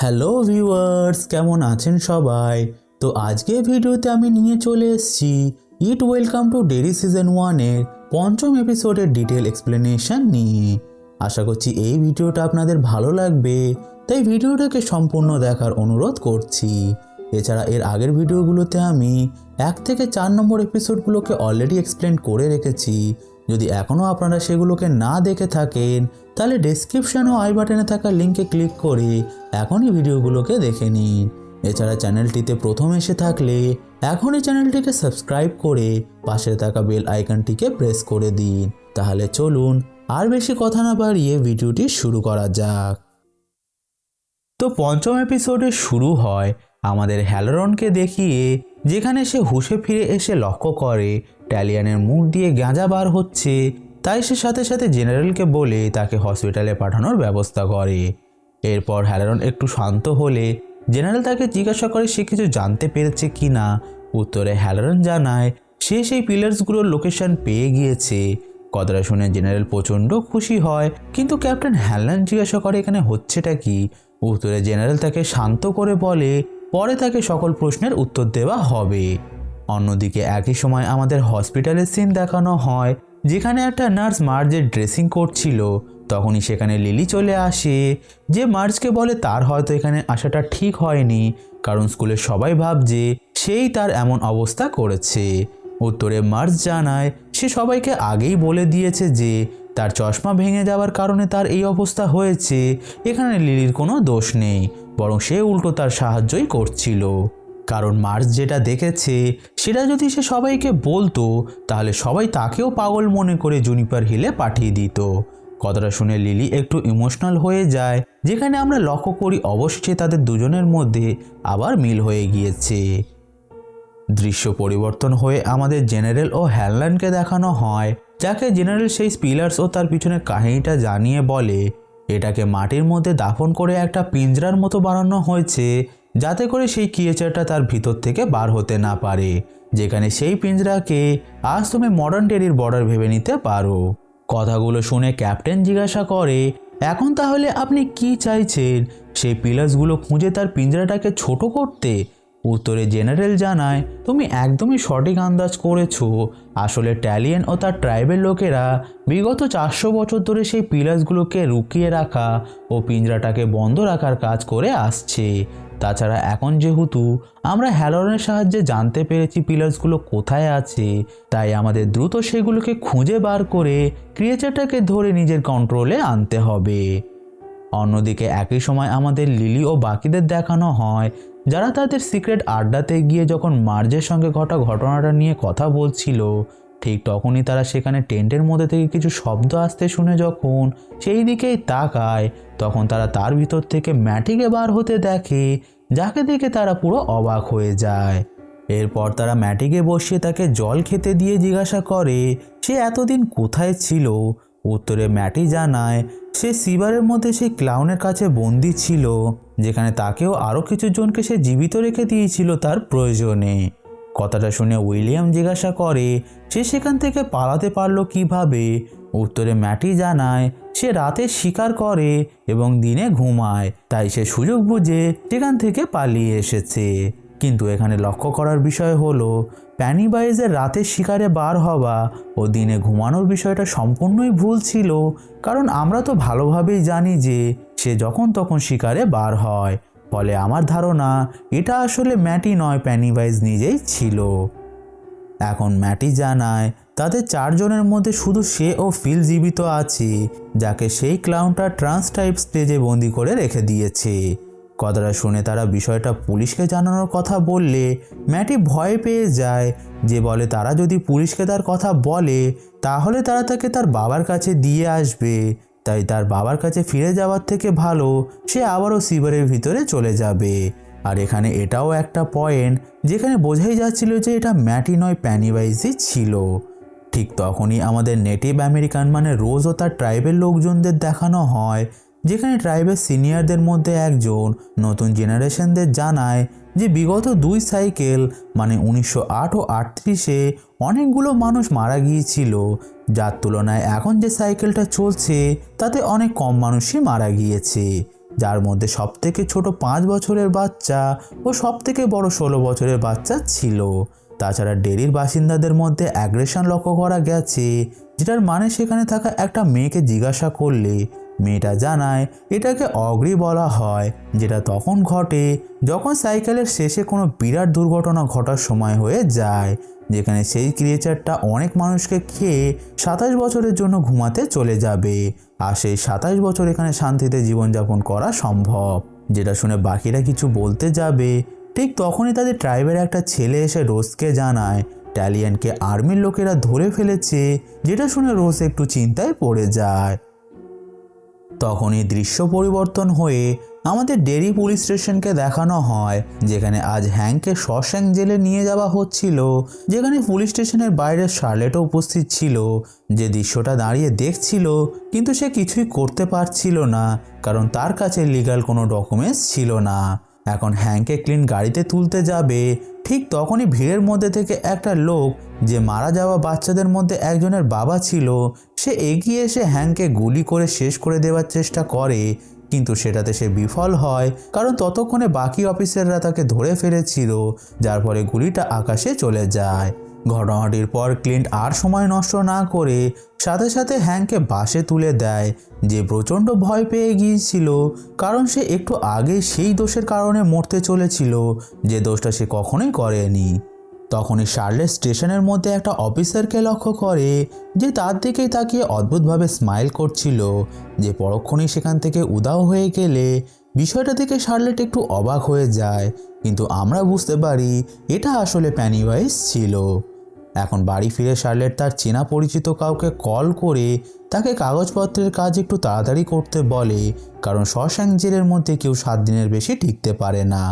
Hello viewers, কেমন আছেন সবাই? তো আজকে ভিডিওতে আমি নিয়ে চলে এসেছি ইট ওয়েলকাম টু ডেরি সিজন 1-এর পঞ্চম এপিসোডের ডিটেল এক্সপ্লেনেশন নিয়ে। আশা করছি এই ভিডিওটা আপনাদের ভালো লাগবে, তাই ভিডিওটাকে সম্পূর্ণ দেখার অনুরোধ করছি। এছাড়া এর আগের ভিডিওগুলোতে আমি 1 থেকে 4 নম্বর এপিসোডগুলোকে অলরেডি এক্সপ্লেন করে রেখেছি। যদি এখনও আপনারা সেগুলোকে না দেখে থাকেন তাহলে ডেসক্রিপশন ও আই বাটনে থাকা লিঙ্কে ক্লিক করে এখনই ভিডিওগুলোকে দেখে নিন। এছাড়া চ্যানেলটিতে প্রথম এসে থাকলে এখনই চ্যানেলটিকে সাবস্ক্রাইব করে পাশে থাকা বেল আইকনটিকে প্রেস করে দিন। তাহলে চলুন আর বেশি কথা না বাড়িয়ে ভিডিওটি শুরু করা যাক। তো পঞ্চম এপিসোডে শুরু হয় আমাদের হ্যালোরনকে দেখিয়ে, যেখানে সে হুঁশে ফিরে এসে লক্ষ্য করে ট্যালিয়ানের মুখ দিয়ে গাঁজা বার হচ্ছে। তাই সে সাথে সাথে জেনারেলকে বলে তাকে হসপিটালে পাঠানোর ব্যবস্থা করে। এরপর হ্যালোরন একটু শান্ত হলে জেনারেল তাকে জিজ্ঞাসা করে সে কিছু জানতে পেরেছে কি না। উত্তরে হ্যালোরন জানায় সে সেই পিলার্সগুলোর লোকেশন পেয়ে গিয়েছে। কথাটা শুনে জেনারেল প্রচণ্ড খুশি হয়, কিন্তু ক্যাপ্টেন হ্যালন জিজ্ঞাসা করে এখানে হচ্ছেটা কি। উত্তরে জেনারেল তাকে শান্ত করে বলে পরে তাকে সকল প্রশ্নের উত্তর দেওয়া হবে। অন্যদিকে একই সময় আমাদের হসপিটালের সিন দেখানো হয়, যেখানে একটা নার্স মার্জের ড্রেসিং করছিল। তখনই সেখানে লিলি চলে আসে, যে মার্জকে বলে তার হয়তো এখানে আসাটা ঠিক হয়নি, কারণ স্কুলের সবাই ভাবছে সেই তার এমন অবস্থা করেছে। উত্তরে মার্জ জানায় সে সবাইকে আগেই বলে দিয়েছে যে তার চশমা ভেঙে যাওয়ার কারণে তার এই অবস্থা হয়েছে। এখানে লিলির কোনো দোষ নেই, বরং সে উল্টো তার সাহায্যই করছিল। কারণ মার্জ যেটা দেখেছে সেটা যদি সে সবাইকে বলতো তাহলে সবাই তাকেও পাগল মনে করে জুনিপার হিলে পাঠিয়ে দিত। কথাটা শুনে লিলি একটু ইমোশনাল হয়ে যায়, যেখানে আমরা লক্ষ্য করি অবশ্যই তাদের দুজনের মধ্যে আবার মিল হয়ে গিয়েছে। দৃশ্য পরিবর্তন হয়ে আমাদের জেনারেল ও হ্যালল্যান্ডকে দেখানো হয়, যাকে জেনারেল সেই স্পিলার্স ও তার পিছনে কাহিনীটা জানিয়ে বলে এটাকে মাটির মধ্যে দাফন করে একটা পিঞ্জরার মতো বানানো হয়েছে, যাতে করে সেই ক্রিয়েচারটা তার ভিতর থেকে বার হতে না পারে। যেখানে সেই পিঞ্জরাকে আজ তুমি মডার্ন ডেরির বর্ডার ভেবে নিতে পারো। কথাগুলো শুনে ক্যাপ্টেন জিজ্ঞাসা করে এখন তাহলে আপনি কি চাইছেন, সেই পিলার্সগুলো খুঁজে তার পিঞ্জরাটাকে ছোট করতে? উত্তরে জেনারেল জানায় তুমি একদমই সঠিক আন্দাজ করেছো। আসলে ট্যালিয়ান ও তার ট্রাইবের লোকেরা বিগত 400 বছর ধরে সেই পিলার্সগুলোকে লুকিয়ে রাখা ও পিঞ্জরাটাকে বন্ধ রাখার কাজ করে আসছে। তাছাড়া এখন যেহেতু আমরা হ্যালোরনের সাহায্যে জানতে পেরেছি পিলার্সগুলো কোথায় আছে, তাই আমাদের দ্রুত সেগুলোকে খুঁজে বার করে ক্রিয়েচারটাকে ধরে নিজের কন্ট্রোলে আনতে হবে। অন্যদিকে একই সময় আমাদের লিলি ও বাকিদের দেখানো হয়, যারা তাদের সিক্রেট আড্ডাতে গিয়ে যখন মার্জের সঙ্গে ঘটা ঘটনাটা নিয়ে কথা বলছিল, ঠিক তখনই তারা সেখানে টেন্টের মধ্যে থেকে কিছু শব্দ আসতে শুনে যখন সেই দিকেই তাকায়, তখন তারা তার ভিতর থেকে ম্যাটিকে বার হতে দেখে, যাকে দেখে তারা পুরো অবাক হয়ে যায়। এরপর তারা ম্যাটিকে বসিয়ে তাকে জল খেতে দিয়ে জিজ্ঞাসা করে সে এতদিন কোথায় ছিল। উত্তরে ম্যাটি জানায় সে সিবারের মধ্যে সেই ক্লাউনের কাছে বন্দি ছিল, যেখানে তাকেও আরও কিছু জনকে সে জীবিত রেখে দিয়েছিল তার প্রয়োজনে। কথাটা শুনে উইলিয়াম জিজ্ঞাসা করে সে সেখান থেকে পালাতে পারলো কিভাবে। উত্তরে ম্যাটি জানায় সে রাতে শিকার করে এবং দিনে ঘুমায়, তাই সে সুযোগ বুঝে সেখান থেকে পালিয়ে এসেছে। কিন্তু এখানে লক্ষ্য করার বিষয় হলো প্যানিবাইজের রাতের শিকারে বার হওয়া ও দিনে ঘুমানোর বিষয়টা সম্পূর্ণই ভুল ছিল, কারণ আমরা তো ভালোভাবেই জানি যে সে যখন তখন শিকারে বার হয়। ফলে আমার ধারণা এটা আসলে ম্যাটি নয়, প্যানিবাইজ নিজেই ছিল। এখন ম্যাটি জানায় তাদের 4 জনের মধ্যে শুধু সে ও ফিল জীবিত আছে, যাকে সেই ক্লাউনটা ট্রান্স টাইপ স্টেজে বন্দি করে রেখে দিয়েছে। কথাটা শুনে তারা বিষয়টা পুলিশকে জানানোর কথা বললে ম্যাটি ভয় পেয়ে যায়, যে বলে তারা যদি পুলিশকে তার কথা বলে তাহলে তারা তাকে তার বাবার কাছে দিয়ে আসবে, তাই তার বাবার কাছে ফিরে যাওয়ার থেকে ভালো সে আবারও সিবারের ভিতরে চলে যাবে। আর এখানে এটাও একটা পয়েন্ট যেখানে বোঝাই যাচ্ছিল যে এটা ম্যাটি নয়, প্যানিবাইজই ছিল। ঠিক তখনই আমাদের নেটিভ আমেরিকান মানে রোজ ও তার ট্রাইবের লোকজনদের দেখানো হয়, যেখানে ট্রাইবের সিনিয়রদের মধ্যে একজন নতুন জেনারেশনদের জানায় যে বিগত 2 সাইকেল মানে 1908 ও 38-এ অনেকগুলো মানুষ মারা গিয়েছিল, যার তুলনায় এখন যে সাইকেলটা চলছে তাতে অনেক কম মানুষই মারা গিয়েছে। যার মধ্যে সবথেকে ছোট 5 বছরের বাচ্চা ও সবথেকে বড় 16 বছরের বাচ্চা ছিল। তাছাড়া ডেরির বাসিন্দাদের মধ্যে অ্যাগ্রেশন লক্ষ্য করা গেছে, যেটার মানে সেখানে থাকা একটা মেয়েকে জিজ্ঞাসা করলে মেয়েটা জানায় এটাকে অগ্রি বলা হয়, যেটা তখন ঘটে যখন সাইকেলের শেষে কোনো বিরাট দুর্ঘটনা ঘটার সময় হয়ে যায়, যেখানে সেই ক্রিয়েচারটা অনেক মানুষকে খেয়ে 27 বছরের জন্য ঘুমাতে চলে যাবে, আর সেই 27 বছর এখানে শান্তিতে জীবনযাপন করা সম্ভব। যেটা শুনে বাকিরা কিছু বলতে যাবে, ঠিক তখনই তাদের ট্রাইবের একটা ছেলে এসে রোজকে জানায় ট্যালিয়ানকে আর্মির লোকেরা ধরে ফেলেছে, যেটা শুনে রোজ একটু চিন্তায় পড়ে যায়। তখনই দৃশ্য পরিবর্তন হয়ে আমাদের ডেরি পুলিশ স্টেশনকে দেখানো হয়, যেখানে আজ হ্যাংকে শশাঙ্ক জেলে নিয়ে যাওয়া হচ্ছিল, যেখানে পুলিশ স্টেশনের বাইরে শার্লেটও উপস্থিত ছিল, যে দৃশ্যটা দাঁড়িয়ে দেখছিল, কিন্তু সে কিছুই করতে পারছিল না, কারণ তার কাছে লিগ্যাল কোনো ডকুমেন্টস ছিল না। এখন হ্যাংকে ক্লিন গাড়িতে তুলতে যাবে, ঠিক তখনই ভিড়ের মধ্যে থেকে একটা লোক, যে মারা যাওয়া বাচ্চাদের মধ্যে একজনের বাবা ছিল, সে এগিয়ে এসে হ্যাংকে গুলি করে শেষ করে দেওয়ার চেষ্টা করে, কিন্তু সেটাতে সে বিফল হয়, কারণ ততক্ষণে বাকি অফিসাররা তাকে ধরে ফেলেছিল, যার ফলে গুলিটা আকাশে চলে যায়। ঘটনাটির পর ক্লিন্ট আর সময় নষ্ট না করে সাথে সাথে হ্যাংকে বাসে তুলে দেয়, যে প্রচণ্ড ভয় পেয়ে গিয়েছিল, কারণ সে একটু আগে সেই দোষের কারণে মরতে চলেছিল, যে দোষটা সে কখনোই করেনি। তখনই শার্লেট স্টেশনের মধ্যে একটা অফিসারকে লক্ষ্য করে, যে তার দিকেই তাকিয়ে অদ্ভুতভাবে স্মাইল করছিল, যে পরক্ষণেই সেখান থেকে উধাও হয়ে গেলে বিষয়টা দেখে শার্লেট একটু অবাক হয়ে যায়, কিন্তু আমরা বুঝতে পারি এটা আসলে পেনিওয়াইজ ছিল। এখন বাড়ি ফিরে শার্লেট তার চেনা পরিচিত কাউকে কল করে তাকে কাগজপত্রের কাজ একটু তাড়াতাড়ি করতে বলে, কারণ শশাঙ্ক জেলের মধ্যে কেউ 7 দিনের বেশি টিকতে পারে না।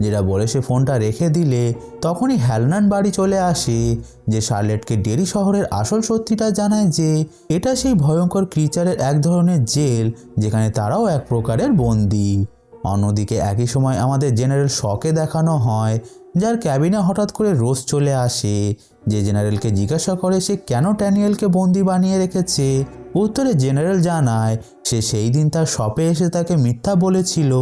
যেটা বলে সে ফোনটা রেখে দিলে তখনই হ্যালনান বাড়ি চলে আসে, যে শার্লেটকে ডেরি শহরের আসল সত্যিটা জানায়, যে এটা সেই ভয়ঙ্কর ক্রিচারের এক ধরনের জেল, যেখানে তারাও এক প্রকারের বন্দী। অন্যদিকে একই সময় আমাদের জেনারেল শকে দেখানো হয়, যার ক্যাবিনে হঠাৎ করে রোজ চলে আসে, যে জেনারেলকে জিজ্ঞাসা করে সে কেন ড্যানিয়েলকে বন্দি বানিয়ে রেখেছে। উত্তরে জেনারেল জানায় সে সেই দিন তার শপে এসে তাকে মিথ্যা বলেছিল,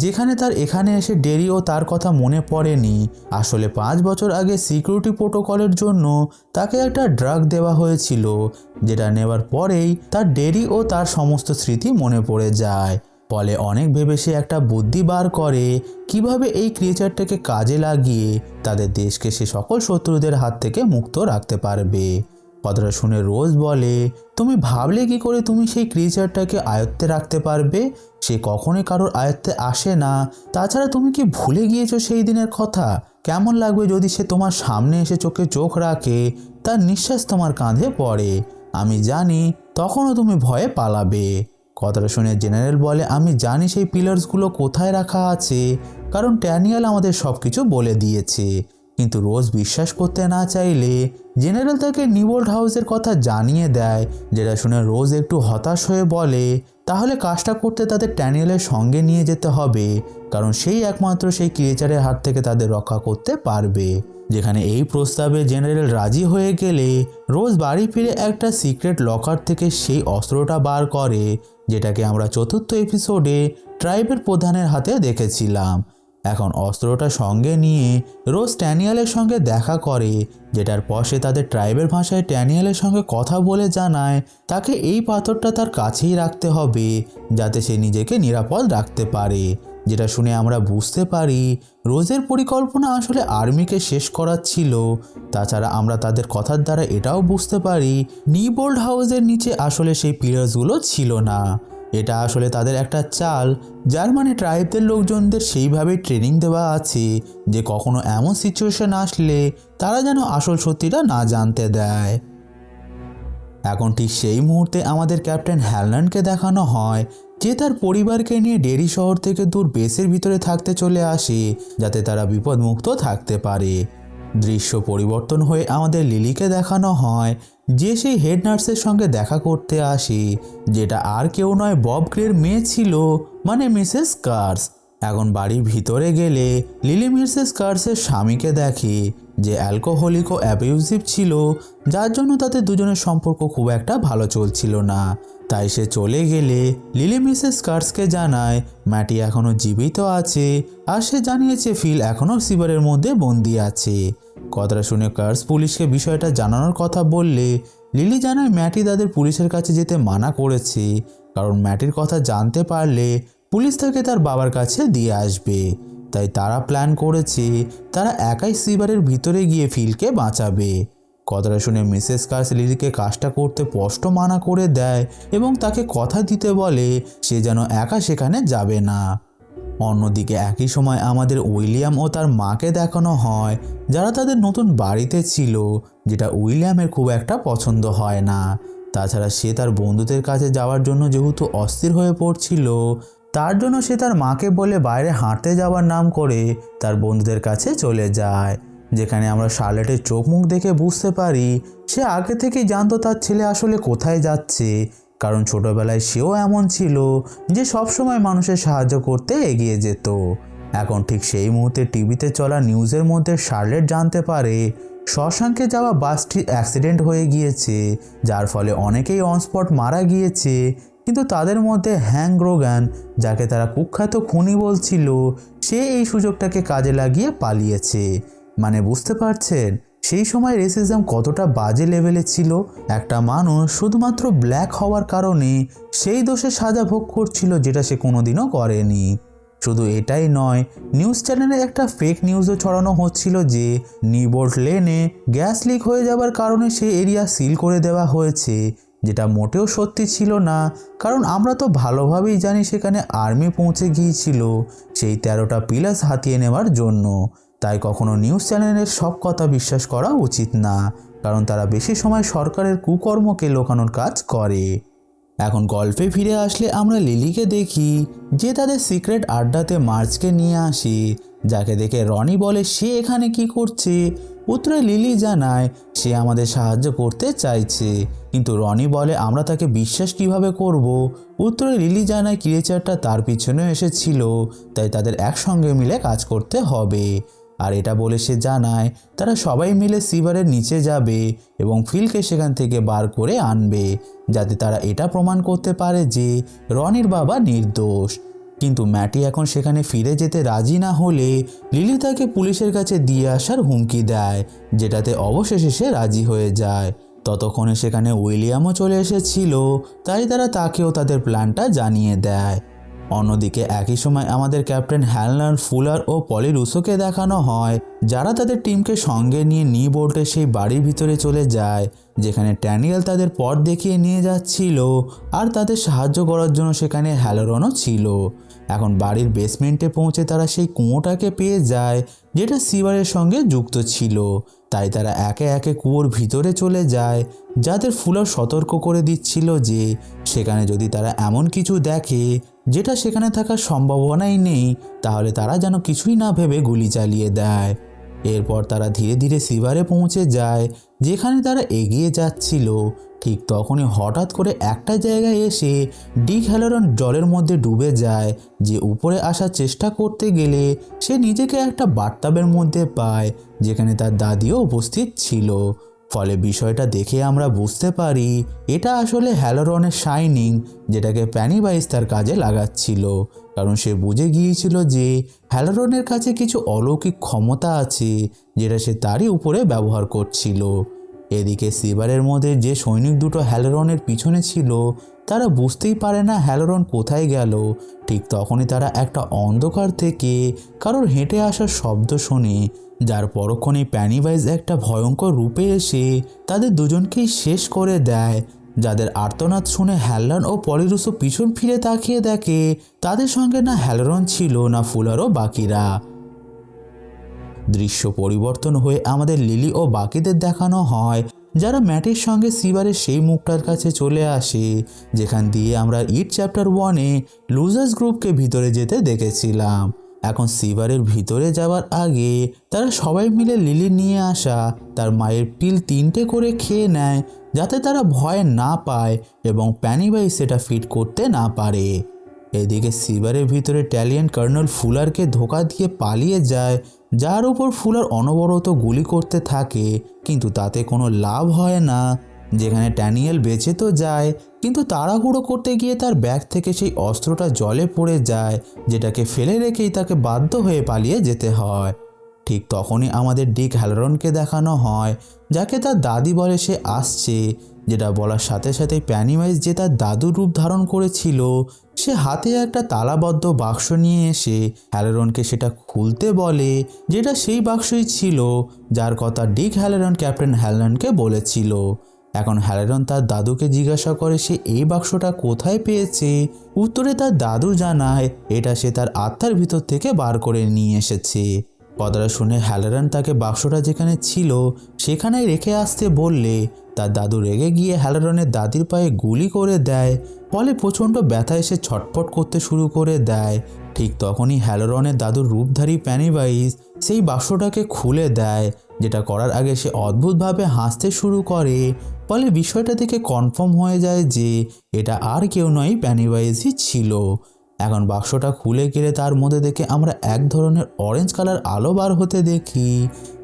যেখানে তার এখানে এসে ডেরি ও তার কথা মনে পড়েনি। আসলে 5 বছর আগে সিকিউরিটি প্রোটোকলের জন্য তাকে একটা ড্রাগ দেওয়া হয়েছিল, যেটা নেওয়ার পরেই তার ডেরি ও তার সমস্ত স্মৃতি মনে পড়ে যায়। ফলে অনেক ভেবে সে একটা বুদ্ধি বার করে কিভাবে এই ক্রিয়েচারটাকে কাজে লাগিয়ে তাদের দেশকে সে সকল শত্রুদের হাত থেকে মুক্ত রাখতে পারবে। কথাটা শুনে রোজ বলে, তুমি ভাবলে কি করে তুমি সেই ক্রিয়েচারটাকে আয়ত্তে রাখতে পারবে? সে কখনোই কারোর আয়ত্তে আসে না। তাছাড়া তুমি কি ভুলে গিয়েছো সেই দিনের কথা? কেমন লাগবে যদি সে তোমার সামনে এসে চোখে চোখ রাখে, তার নিঃশ্বাস তোমার কাঁধে পড়ে? আমি জানি তখনও তুমি ভয়ে পালাবে। কথাটা শুনে জেনারেল বলে, আমি জানি সেই পিলার্সগুলো কোথায় রাখা আছে, কারণ ড্যানিয়েল আমাদের সব কিছু বলে দিয়েছে। কিন্তু রোজ বিশ্বাস করতে না চাইলে জেনারেল তাকে নিবোল্ড হাউসের কথা জানিয়ে দেয়, যেটা শুনে রোজ একটু হতাশ হয়ে বলে, তাহলে কাজটা করতে তাদের ড্যানিয়েলের সঙ্গে নিয়ে যেতে হবে, কারণ সেই একমাত্র সেই ক্রিয়েচারের হাত থেকে তাদের রক্ষা করতে পারবে। যেখানে এই প্রস্তাবে জেনারেল রাজি হয়ে গেলে রোজ বাড়ি ফিরে একটা সিক্রেট লকার থেকে সেই অস্ত্রটা বার করে, যেটাকে আমরা 4র্থ এপিসোডে ট্রাইবের প্রধানের হাতে দেখেছিলাম। এখন অস্ত্রটা সঙ্গে নিয়ে রোজ ট্যানিয়ালের সঙ্গে দেখা করে, যেটার পর সে তাদের ট্রাইবের ভাষায় ট্যানিয়ালের সঙ্গে কথা বলে জানায় তাকে এই পাথরটা তার কাছেই রাখতে হবে, যাতে সে নিজেকে নিরাপদ রাখতে পারে। যেটা শুনে আমরা বুঝতে পারি রোজের পরিকল্পনা আসলে আর্মিকে শেষ করার ছিল। তাছাড়া আমরা তাদের কথার দ্বারা এটাও বুঝতে পারি নিবোল্ড হাউসের নিচে আসলে সেই পিলার্সগুলো ছিল না। এটা আসলে তাদের একটা চাল, যার মানে ট্রাইবদের লোকজনদের সেইভাবে ট্রেনিং দেওয়া আছে যে কখনো এমন সিচুয়েশন আসলে তারা যেন আসল সত্যিটা না জানতে দেয়। এখন ঠিক সেই মুহূর্তে আমাদের ক্যাপ্টেন হ্যালনানকে দেখানো হয়, যে তার পরিবারকে নিয়ে ডেরি শহর থেকে দূর বেসের ভিতরে থাকতে চলে আসে, যাতে তারা বিপদমুক্ত থাকতে পারে। দৃশ্য পরিবর্তন হয়ে আমাদের লিলিকে দেখানো হয়, যে সেই হেড নার্সের সঙ্গে দেখা করতে আসে, যেটা আর কেউ নয় বব গ্রের মেয়ে ছিল, মানে মিসেস কার্স। এখন বাড়ির ভিতরে গেলে লিলি মিসেস কার্সের স্বামীকে দেখে, যে অ্যালকোহলিক ও অ্যাবিউজিভ ছিল, যার জন্য তাদের দুজনের সম্পর্ক খুব একটা ভালো চলছিল না। তাই সে চলে গেলে লিলি মিসেস কার্সকে জানায় ম্যাটি এখনও জীবিত আছে, আর সে জানিয়েছে ফিল এখনও সিভারের মধ্যে বন্দি আছে। কথাটা শুনে কার্স পুলিশকে বিষয়টা জানানোর কথা বললে লিলি জানায় ম্যাটি তাদের পুলিশের কাছে যেতে মানা করেছে, কারণ ম্যাটির কথা জানতে পারলে পুলিশ তাকে তার বাবার কাছে দিয়ে আসবে। তাই তারা প্ল্যান করেছে তারা একাই সিভারের ভিতরে গিয়ে ফিলকে বাঁচাবে। কথাটা শুনে মিসেস কার্স লিলিকে কাজটা করতে স্পষ্ট মানা করে দেয় এবং তাকে কথা দিতে বলে সে যেন একা সেখানে যাবে না। অন্যদিকে একই সময় আমাদের উইলিয়াম ও তার মাকে দেখানো হয়, যারা তাদের নতুন বাড়িতে ছিল, যেটা উইলিয়ামের খুব একটা পছন্দ হয় না। তাছাড়া সে তার বন্ধুদের কাছে যাওয়ার জন্য যেহেতু অস্থির হয়ে পড়ছিল, তার জন্য সে তার মাকে বলে বাইরে হাঁটতে যাওয়ার নাম করে তার বন্ধুদের কাছে চলে যায়, যেখানে আমরা শার্লেটের চোখ মুখ দেখে বুঝতে পারি সে আগে থেকেই জানতো তার ছেলে আসলে কোথায় যাচ্ছে, কারণ ছোটবেলায় সেও এমন ছিল যে সবসময় মানুষের সাহায্য করতে এগিয়ে যেত। এখন ঠিক সেই মুহূর্তে টিভিতে চলা নিউজের মধ্যে শার্লেট জানতে পারে শশাঙ্কে যাওয়া বাসটি অ্যাক্সিডেন্ট হয়ে গিয়েছে, যার ফলে অনেকেই অনস্পট মারা গিয়েছে, কিন্তু তাদের মধ্যে হ্যাঙ্ক গ্রোগান, যাকে তারা কুখ্যাত খুনি বলছিল, সে এই সুযোগটাকে কাজে লাগিয়ে পালিয়েছে। মানে বুঝতে পারছেন সেই সময় রেসিজম কতটা বাজে লেভেলে ছিল। একটা মানুষ শুধুমাত্র ব্ল্যাক হওয়ার কারণে সেই দোষে সাজা ভোগ করছিল, যেটা সে কোনোদিনও করেনি। শুধু এটাই নয়, নিউজ চ্যানেলে একটা ফেক নিউজও ছড়ানো হচ্ছিল যে নিবোল্ট লেনে গ্যাস লিক হয়ে যাওয়ার কারণে সেই এরিয়া সিল করে দেওয়া হয়েছে, যেটা মোটেও সত্যি ছিল না। কারণ আমরা তো ভালোভাবেই জানি সেখানে আর্মি পৌঁছে গিয়েছিল সেই 13টা পিলার্স হাতিয়ে নেওয়ার জন্য। তাই কখনো নিউজ চ্যানেলের সব কথা বিশ্বাস করা উচিত না, কারণ তারা বেশি সময় সরকারের কুকর্মকে লোকানোর কাজ করে। এখন গল্পে ফিরে আসলে আমরা লিলিকে দেখি যে তাদের সিক্রেট আড্ডাতে মার্চকে নিয়ে আসে, যাকে দেখে রনি বলে সে এখানে কি করছে। উত্তরে লিলি জানায় সে আমাদের সাহায্য করতে চাইছে, কিন্তু রনি বলে আমরা তাকে বিশ্বাস কিভাবে করব। উত্তরে লিলি জানায় ক্রিয়েচারটা তার পিছনে এসেছিল, তাই তাদের একসঙ্গে মিলে কাজ করতে হবে। আর এটা বলে সে জানায় তারা সবাই মিলে সিভারের নিচে যাবে এবং ফিলকে সেখান থেকে বার করে আনবে, যাতে তারা এটা প্রমাণ করতে পারে যে রনির বাবা নির্দোষ। কিন্তু ম্যাটি এখন সেখানে ফিরে যেতে রাজি না হলে লিলি তাকে পুলিশের কাছে দিয়ে আসার হুমকি দেয়, যেটাতে অবশেষে সে রাজি হয়ে যায়। ততক্ষণে সেখানে উইলিয়ামও চলে এসেছিল, তাই তারা তাকেও তাদের প্ল্যানটা জানিয়ে দেয়। অন্যদিকে একই সময় আমাদের ক্যাপ্টেন হ্যালনার, ফুলার ও পলি রুসোকে দেখানো হয়, যারা তাদের টিমকে সঙ্গে নিয়ে নিবোল্টের সেই বাড়ির ভিতরে চলে যায়, যেখানে ট্যানিয়েল তাদের পথ দেখিয়ে নিয়ে যাচ্ছিল, আর তাদের সাহায্য করার জন্য সেখানে হ্যালোরনও ছিল। এখন বাড়ির বেসমেন্টে পৌঁছে তারা সেই কুয়োটাকে পেয়ে যায়, যেটা সিভারের সঙ্গে যুক্ত ছিল। তাই তারা একে একে কুয়োর ভিতরে চলে যায়, যাদের ফুলার সতর্ক করে দিচ্ছিল যে সেখানে যদি তারা এমন কিছু দেখে যেটা সেখানে থাকার সম্ভাবনাই নেই, তাহলে তারা যেন কিছুই না ভেবে গুলি চালিয়ে দেয়। এরপর তারা ধীরে ধীরে সিভারে পৌঁছে যায়, যেখানে তারা এগিয়ে যাচ্ছিল। ঠিক তখনই হঠাৎ করে একটা জায়গায় এসে ডিক হ্যালোরন জলের মধ্যে ডুবে যায়, যে উপরে আসার চেষ্টা করতে গেলে সে নিজেকে একটা বাথটাবের মধ্যে পায়, যেখানে তার দাদিও উপস্থিত ছিল। ফলে বিষয়টা দেখে আমরা বুঝতে পারি এটা আসলে হ্যালোরনের শাইনিং, যেটাকে পেনিওয়াইজ তার কাজে লাগাচ্ছিল, কারণ সে বুঝে গিয়েছিল যে হ্যালোরনের কাছে কিছু অলৌকিক ক্ষমতা আছে, যেটা সে তারই উপরে ব্যবহার করছিল। এদিকে সিভারের মধ্যে যে সৈনিক দুটো হ্যালোরনের পিছনে ছিল, তারা বুঝতেই পারে না হ্যালোরন কোথায় গেল। ঠিক তখনই তারা একটা অন্ধকার থেকে কারোর হেঁটে আসার শব্দ শোনে, যার পরক্ষণেই পেনিওয়াইজ একটা ভয়ঙ্কর রূপে এসে তাদের দুজনকেই শেষ করে দেয়। যাদের আর্তনাদ শুনে হ্যালনার ও পলি রুসো পিছন ফিরে তাকিয়ে দেখে তাদের সঙ্গে না হ্যালোরন ছিল, না ফুলারও বাকিরা। দৃশ্য পরিবর্তন হয়ে আমাদের লিলি ও বাকিদের দেখানো হয়, যারা ম্যাটির সঙ্গে সিভারের সেই মুখটার কাছে চলে আসে, যেখান দিয়ে আমরা ইট চ্যাপ্টার 1-এ লুজার্স গ্রুপকে ভিতরে যেতে দেখেছিলাম। এখন সিভারের ভিতরে যাওয়ার আগে তারা সবাই মিলে লিলি নিয়ে আসা তার মায়ের পিল 3টে করে খেয়ে নেয়, যাতে তারা ভয় না পায় এবং পেনিওয়াইজ সেটা ফিট করতে না পারে। এদিকে সিভারের ভিতরে ট্যালিয়েন্ট কর্নেল ফুলারকে ধোঁকা দিয়ে পালিয়ে যায়, যার উপর ফুলার অনবরত গুলি করতে থাকে, কিন্তু তাতে কোনো লাভ হয় না। যেখানে ড্যানিয়েল বেঁচে তো যায়, কিন্তু তাড়াহুড়ো করতে গিয়ে তার ব্যাগ থেকে সেই অস্ত্রটা জলে পড়ে যায়, যেটাকে ফেলে রেখেই তাকে বাধ্য হয়ে পালিয়ে যেতে হয়। ঠিক তখনই আমাদের ডিক হ্যালরনকে দেখানো হয়, যাকে তার দাদি বলে সে আসছে, যেটা বলার সাথে সাথেই পেনিওয়াইজ যে তার দাদুর রূপ ধারণ করেছিল, সে হাতে একটা তালাবদ্ধ বাক্স নিয়ে এসে হ্যালরনকে সেটা খুলতে বলে, যেটা সেই বাক্সই ছিল যার কথা ডিক হ্যালরন ক্যাপ্টেন হ্যালরনকে বলেছিল। এখন হ্যালরন তার দাদুকে জিজ্ঞাসা করে সে এই বাক্সটা কোথায় পেয়েছে। উত্তরে তার দাদু জানায় এটা সে তার আত্মার ভিতর থেকে বার করে নিয়ে এসেছে। কথাটা শুনে হ্যালরন তাকে বাক্সটা যেখানে ছিল সেখানেই রেখে আসতে বললে তার দাদু রেগে গিয়ে হ্যালরনের দাদির পায়ে গুলি করে দেয়, ফলে প্রচণ্ড ব্যথা এসে ছটফট করতে শুরু করে দেয়। ঠিক তখনই হ্যালরনের দাদুর রূপধারী পেনিওয়াইজ সেই বাক্সটাকে খুলে দেয়, যেটা করার আগে সে অদ্ভুতভাবে হাসতে শুরু করে। ফলে বিষয়টা দেখে কনফার্ম হয়ে যায় যে এটা আর কেউ নয়, পেনিওয়াইজই ছিল। এখন বাক্সটা খুলে গেলে তার মধ্যে দেখে আমরা এক ধরনের অরেঞ্জ কালার আলো বার হতে দেখি,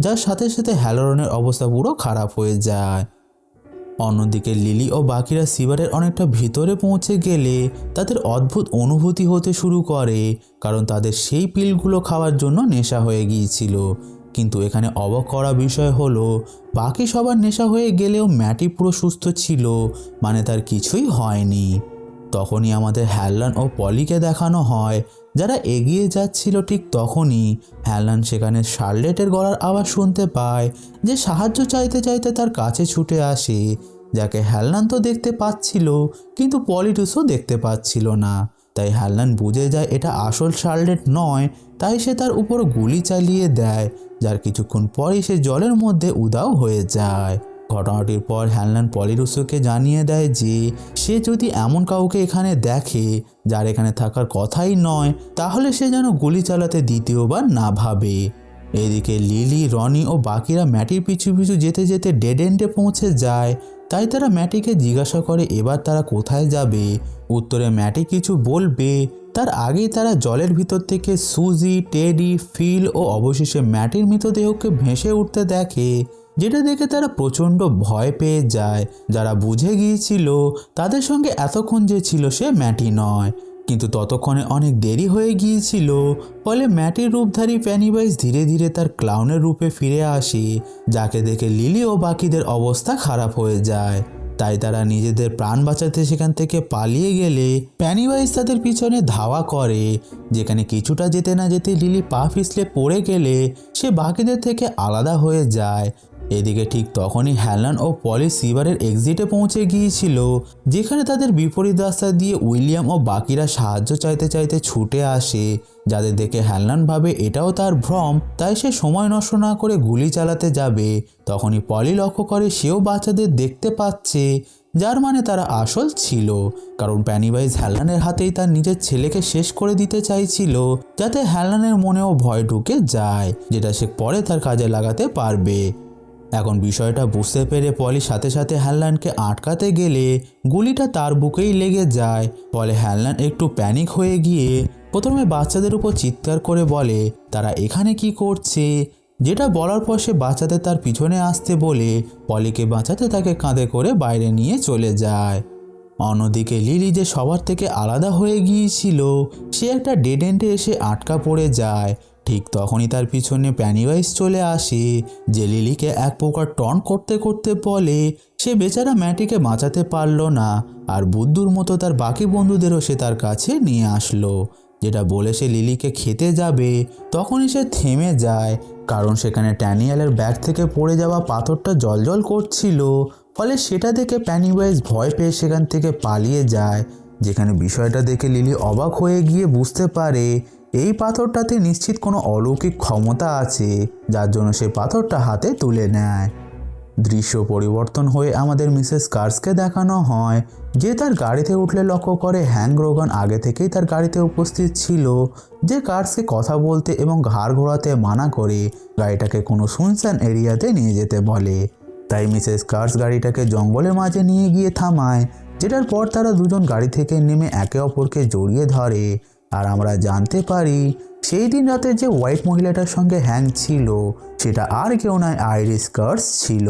যার সাথে সাথে হ্যালরনের অবস্থা পুরো খারাপ হয়ে যায়। অন্যদিকে লিলি ও বাকিরা সিবারের অনেকটা ভিতরে পৌঁছে গেলে তাদের অদ্ভুত অনুভূতি হতে শুরু করে, কারণ তাদের সেই পিলগুলো খাওয়ার জন্য নেশা হয়ে গিয়েছিল। কিন্তু এখানে অবাক করা বিষয় হলো বাকি সবার নেশা হয়ে গেলেও ম্যাটি পুরো সুস্থ ছিল, মানে তার কিছুই হয়নি। তখনই আমাদের হ্যালরন ও পলিকে দেখানো হয়, যারা এগিয়ে যাচ্ছিল। ঠিক তখনই হ্যালরন সেখানে শার্লেটের গলার আওয়াজ শুনতে পায়, যে সাহায্য চাইতে চাইতে তার কাছে ছুটে আসে, যাকে হ্যালরন তো দেখতে পাচ্ছিল কিন্তু পলিটুসও দেখতে পাচ্ছিল না। তাই হ্যালরন বুঝে যায় এটা আসল শার্লেট নয়, তাই সে তার উপর গুলি চালিয়ে দেয়, যার কিছুক্ষণ পরই সে জলের মধ্যে উধাও হয়ে যায়। ঘটনাটির পর হ্যালরন পলিরুসকে জানিয়ে দেয় যে সে যদি এমন কাউকে এখানে দেখে যার এখানে থাকার কথাই নয়, তাহলে সে যেন গুলি চালাতে দ্বিতীয়বার না ভাবে। এদিকে লিলি, রনি ও বাকিরা ম্যাটির পিছু পিছু যেতে যেতে ডেড এন্ডে পৌঁছে যায়। তাই তারা ম্যাটিকে জিজ্ঞাসা করে এবার তারা কোথায় যাবে। উত্তরে ম্যাটি কিছু বলবে তার আগেই তারা জলের ভিতর থেকে সুজি, টেডি, ফিল ও অবশেষে ম্যাটির মৃতদেহকে ভেসে উঠতে দেখে, যেটা দেখে তারা প্রচণ্ড ভয় পেয়ে যায়। যারা বুঝে গিয়েছিল তাদের সঙ্গে এতক্ষণ যে ছিল সে ম্যাটি নয়, কিন্তু ততক্ষণে অনেক দেরি হয়ে গিয়েছিল। ফলে ম্যাটির রূপধারী পেনিওয়াইজ ধীরে ধীরে তার ক্লাউনের রূপে ফিরে আসে, যাকে দেখে লিলি ও বাকিদের অবস্থা খারাপ হয়ে যায়। তাই তারা নিজেদের প্রাণ বাঁচাতে সেখান থেকে পালিয়ে গেলে পেনিওয়াইজ তাদের পিছনে ধাওয়া করে, যেখানে কিছুটা যেতে না যেতে লিলি পা পিছলে পড়ে গেলে সে বাকিদের থেকে আলাদা হয়ে যায়। এদিকে ঠিক তখনই হ্যালরন ও পলি সিবারের এক্সিটে পৌঁছে গিয়েছিল, যেখানে তাদের বিপরীত রাস্তা দিয়ে উইলিয়াম ও বাকিরা সাহায্য চাইতে চাইতে ছুটে আসে, যাদের দেখে হ্যালরন ভাবে এটাও তার ভ্রম, তাই সে সময় নষ্ট না করে গুলি চালাতে যাবে। তখনই পলি লক্ষ্য করে সেও বাচ্চাদের দেখতে পাচ্ছে, যার মানে তারা আসল ছিল, কারণ পেনিওয়াইজ হ্যালরনের হাতেই তার নিজের ছেলেকে শেষ করে দিতে চাইছিল, যাতে হ্যালরনের মনেও ভয় ঢুকে যায়, যেটা সে পরে তার কাজে লাগাতে পারবে। এখন বিষয়টা বুঝতে পেরে পলি সাথে সাথে হ্যালরনকে আটকাতে গেলে গুলিটা তার বুকেই লেগে যায়। ফলে হ্যালরন একটু প্যানিক হয়ে গিয়ে প্রথমে বাচ্চাদের উপর চিৎকার করে বলে তারা এখানে কি করছে, যেটা বলার পর সে বাচ্চাদের তার পিছনে আসতে বলে পলিকে বাঁচাতে তাকে কাঁধে করে বাইরে নিয়ে চলে যায়। অন্যদিকে লিলি যে সবার থেকে আলাদা হয়ে গিয়েছিল, সে একটা ডেড এন্ডে এসে আটকা পড়ে যায়। ঠিক তখনই তার পিছনে পেনিওয়াইজ চলে আসে, যে লিলিকে এক প্রকার টন্ট করতে করতে বলে সে বেচারা ম্যাটিকে বাঁচাতে পারল না, আর বুদ্ধুর মতো তার বাকি বন্ধুদেরও সে তার কাছে নিয়ে আসলো। যেটা বলে সে লিলিকে খেতে যাবে, তখনই সে থেমে যায়, কারণ সেখানে ড্যানিয়েলের ব্যাগ থেকে পড়ে যাওয়া পাথরটা জ্বলজ্বল করছিল। ফলে সেটা দেখে পেনিওয়াইজ ভয় পেয়ে সেখান থেকে পালিয়ে যায়, যেখানে বিষয়টা দেখে লিলি অবাক হয়ে গিয়ে বুঝতে পারে এই পাথরটাতে নিশ্চিত কোনো অলৌকিক ক্ষমতা আছে, যার জন্য সে পাথরটা হাতে তুলে নেয়। দৃশ্য পরিবর্তন হয়ে আমাদের মিসেস কার্সকে দেখানো হয়, যে তার গাড়িতে উঠলে লক্ষ্য করে হ্যাংক রোগান আগে থেকেই তার গাড়িতে উপস্থিত ছিল, যে কার্সকে কথা বলতে এবং ঘাড় ঘোরাতে মানা করে গাড়িটাকে কোনো শুনশান এরিয়াতে নিয়ে যেতে বলে। তাই মিসেস কার্স গাড়িটাকে জঙ্গলের মাঝে নিয়ে গিয়ে থামায়, যেটার পর তারা দুজন গাড়ি থেকে নেমে একে অপরকে জড়িয়ে ধরে। আর আমরা জানতে পারি সেই দিন রাতে যে হোয়াইট মহিলাটার সঙ্গে হ্যাংক ছিল সেটা আর কেউ নয়, আইরিস কার্স ছিল।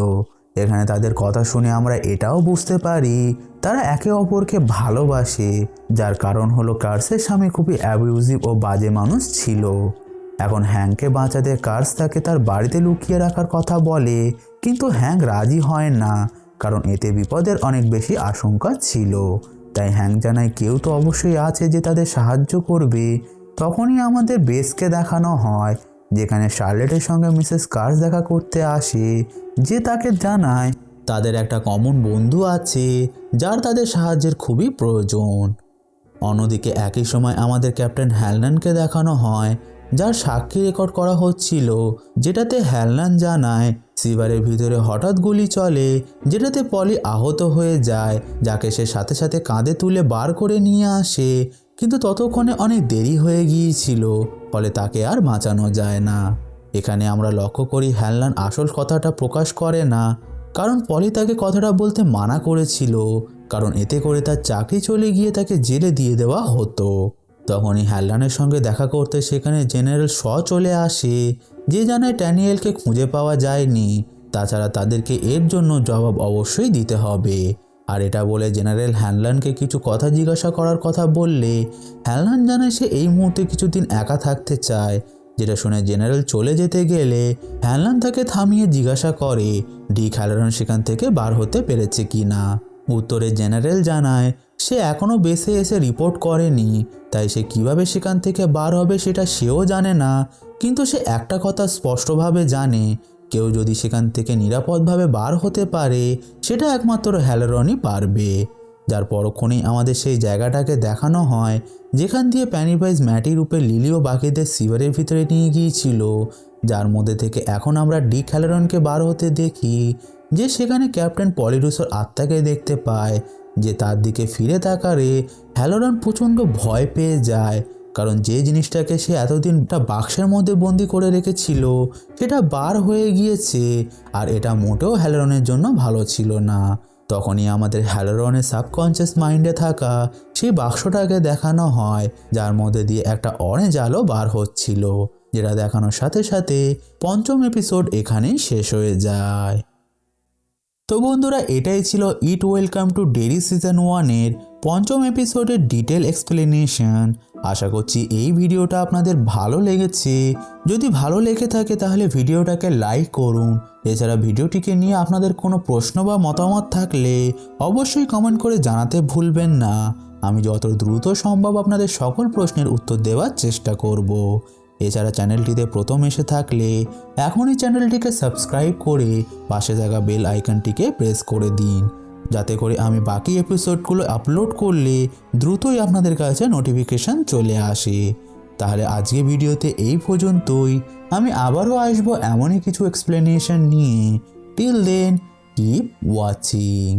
এখানে তাদের কথা শুনে আমরা এটাও বুঝতে পারি তারা একে অপরকে ভালোবাসে, যার কারণ হলো কার্সের স্বামী খুবই অ্যাবিউজিভ ও বাজে মানুষ ছিল। এখন হ্যাংকে বাঁচাতে কার্স তাকে তার বাড়িতে লুকিয়ে রাখার কথা বলে, কিন্তু হ্যাংক রাজি হয় না, কারণ এতে বিপদের অনেক বেশি আশঙ্কা ছিল। তাই হ্যাংক জানায় কেউ তো অবশ্যই আছে যে তাদের সাহায্য করবে। তখনই আমাদের বেসকে দেখানো হয়, যেখানে শার্লেটের সঙ্গে মিসেস কার্স দেখা করতে আসে, যে তাকে জানায় তাদের একটা কমন বন্ধু আছে যার তাদের সাহায্যের খুবই প্রয়োজন। অন্যদিকে একই সময় আমাদের ক্যাপ্টেন হ্যালনানকে দেখানো হয়, যার সাক্ষী রেকর্ড করা হচ্ছিল, যেটাতে হ্যালনান জানায় সিভারের ভিতরে হঠাৎ গুলি চলে, যেটাতে পলি আহত হয়ে যায়, যাকে সে সাথে সাথে কাঁধে তুলে বার করে নিয়ে আসে, কিন্তু ততক্ষণে অনেক দেরি হয়ে গিয়েছিল, ফলে তাকে আর বাঁচানো যায় না। এখানে আমরা লক্ষ্য করি হ্যালনান আসল কথাটা প্রকাশ করে না, কারণ পলি তাকে কথাটা বলতে মানা করেছিল, কারণ এতে করে তার চাকরি চলে গিয়ে তাকে জেলে দিয়ে দেওয়া হতো। তখনই হ্যালনানের সঙ্গে দেখা করতে সেখানে জেনারেল শ চলে আসে, যে জানায় ড্যানিয়েলকে খুঁজে পাওয়া যায়নি, তাছাড়া তাদেরকে এর জন্য জবাব অবশ্যই দিতে হবে। আর এটা বলে জেনারেল হ্যালনানকে কিছু কথা জিজ্ঞাসা করার কথা বললে হ্যালনান জানায় সে এই মুহূর্তে কিছুদিন একা থাকতে চায়, যেটা শুনে জেনারেল চলে যেতে গেলে হ্যালনান তাকে থামিয়ে জিজ্ঞাসা করে ডিক হ্যালরন সেখান থেকে বার হতে পেরেছে কিনা। উত্তরে জেনারেল জানায় সে এখনও বেসে এসে রিপোর্ট করেনি, তাই সে কিভাবে সেখান থেকে বার হবে সেটা সেও জানে না, কিন্তু সে একটা কথা স্পষ্টভাবে জানে, কেউ যদি সেখান থেকে নিরাপদভাবে বার হতে পারে সেটা একমাত্র হ্যালরনই পারবে। যার পরক্ষণেই আমাদের সেই জায়গাটাকে দেখানো হয়, যেখান দিয়ে প্যানিভাইজ ম্যাটি রূপে লিলি ও বাকিদের সিভারের ভিতরে নিয়ে গিয়েছিল, যার মধ্যে থেকে এখন আমরা ডিক হ্যালরনকে বার হতে দেখি, যে সেখানে ক্যাপ্টেন পলিরুসের আত্মাকে দেখতে পায়, যে তার দিকে ফিরে তাকারে হ্যালরন প্রচণ্ড ভয় পেয়ে যায়, কারণ যে জিনিসটাকে সে এতদিন একটা বাক্সের মধ্যে বন্দি করে রেখেছিল সেটা বার হয়ে গিয়েছে, আর এটা মোটেও হ্যালরনের জন্য ভালো ছিল না। তখনই আমাদের হ্যালরনের সাবকনসিয়াস মাইন্ডে থাকা সেই বাক্সটাকে দেখানো হয়, যার মধ্যে দিয়ে একটা অরেঞ্জ আলো বার হচ্ছিল, যেটা দেখানোর সাথে সাথে পঞ্চম এপিসোড এখানেই শেষ হয়ে যায়। তো বন্ধুরা, এটাই ছিল ইট ওয়েলকাম টু ডেরি সিজন 1-এর পঞ্চম এপিসোডের ডিটেল এক্সপ্লেনেশন। আশা করছি এই ভিডিওটা আপনাদের ভালো লেগেছে। যদি ভালো লেগে থাকে তাহলে ভিডিওটাকে লাইক করুন। এছাড়া ভিডিওটিকে নিয়ে আপনাদের কোনো প্রশ্ন বা মতামত থাকলে অবশ্যই কমেন্ট করে জানাতে ভুলবেন না। আমি যত দ্রুত সম্ভব আপনাদের সকল প্রশ্নের উত্তর দেওয়ার চেষ্টা করব। এছাড়া চ্যানেলটিতে প্রথম এসে থাকলে এখনই চ্যানেলটিকে সাবস্ক্রাইব করে পাশে থাকা বেল আইকনটিকে প্রেস করে দিন, যাতে করে আমি বাকি এপিসোডগুলো আপলোড করলে দ্রুতই আপনাদের কাছে নোটিফিকেশান চলে আসে। তাহলে আজকে ভিডিওতে এই পর্যন্তই। আমি আবারও আসবো এমনই কিছু এক্সপ্লেনেশন নিয়ে। Till then keep watching.